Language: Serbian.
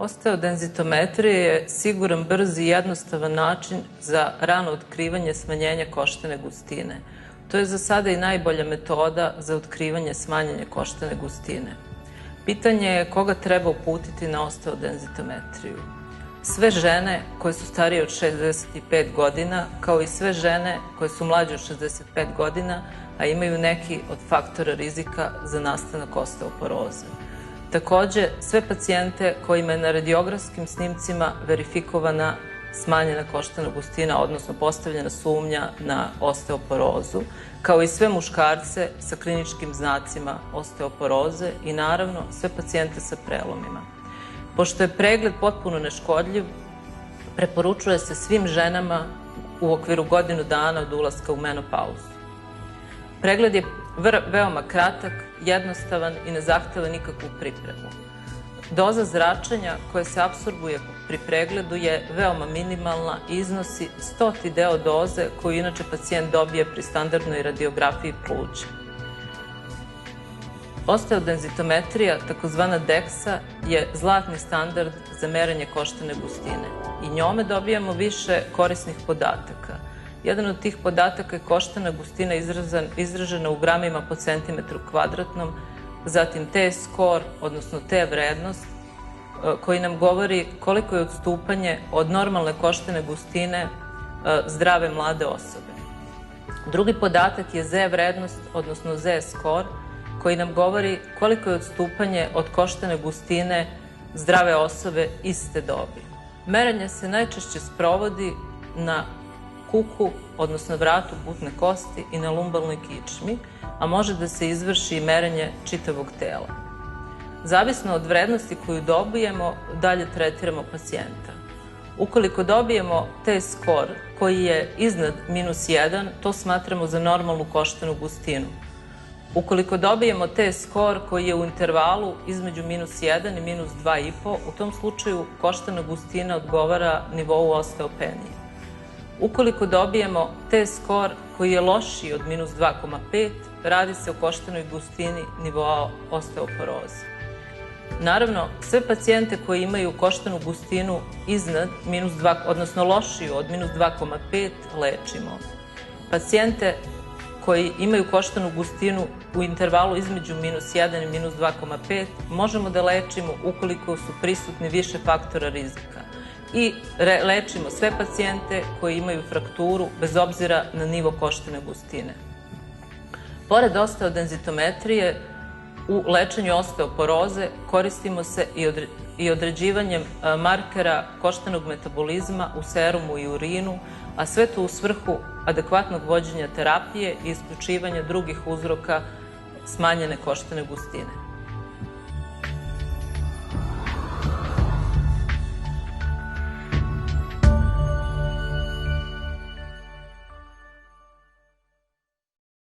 Osteodenzitometrija je siguran, brz i jednostavan način za rano otkrivanje smanjenja koštane gustine. To je za sada i najbolja metoda za otkrivanje smanjenja koštane gustine. Pitanje je koga treba uputiti na osteodenzitometriju. Sve žene koje su starije od 65 godina, kao i sve žene koje su mlađe od 65 godina, a imaju neki od faktora rizika za nastanak osteoporoze. Takođe, sve pacijente kojima je na radiografskim snimcima verifikovana smanjena koštana gustina, odnosno postavljena sumnja na osteoporozu, kao i sve muškarce sa kliničkim znacima osteoporoze i naravno sve pacijente sa prelomima. Pošto je pregled potpuno neškodljiv, preporučuje se svim ženama u okviru godinu dana od ulaska u menopauzu. Pregled je veoma kratak, jednostavan i ne zahteva nikakvu pripremu. Doza zračenja koja se apsorbuje pri pregledu je veoma minimalna i iznosi 100. deo doze koju inače pacijent dobije pri standardnoj radiografiji pluća. Osteodenzitometrija, takozvana DEXA, je zlatni standard za merenje koštane gustine i njome dobijamo više korisnih podataka. Jedan od tih podataka je koštana gustina izražena u gramima po centimetru kvadratnom, zatim T-skor, odnosno T-vrednost, koji nam govori koliko je odstupanje od normalne koštane gustine zdrave mlade osobe. Drugi podatak je Z-vrednost, odnosno Z-skor, koji nam govori koliko je odstupanje od koštane gustine zdrave osobe iste dobi. Merenje se najčešće sprovodi na kuku, odnosno vratu butne kosti i na lumbalnoj kičmi, a može da se izvrši i merenje čitavog tela. Zavisno od vrednosti koju dobijemo, dalje tretiramo pacijenta. Ukoliko dobijemo T-skor koji je iznad -1, to smatramo za normalnu koštanu gustinu. Ukoliko dobijemo T-skor koji je u intervalu između -1 i -2,5, u tom slučaju koštana gustina odgovara nivou osteopenije. Ukoliko dobijemo T-skor koji je lošiji od -2,5, radi se o koštanoj gustini nivoa osteoporoze. Naravno, sve pacijente koji imaju koštanu gustinu iznad -2, odnosno lošiju od -2,5, lečimo. Pacijente koji imaju koštanu gustinu u intervalu između -1 i -2,5 možemo da lečimo ukoliko su prisutni više faktora rizika. I lečimo sve pacijente koji imaju frakturu bez obzira na nivo koštane gustine. Pored osteodenzitometrije, u lečenju osteoporoze koristimo se i određivanjem markera koštanog metabolizma u serumu i urinu, a sve to u svrhu adekvatnog vođenja terapije i isključivanja drugih uzroka smanjene koštane gustine.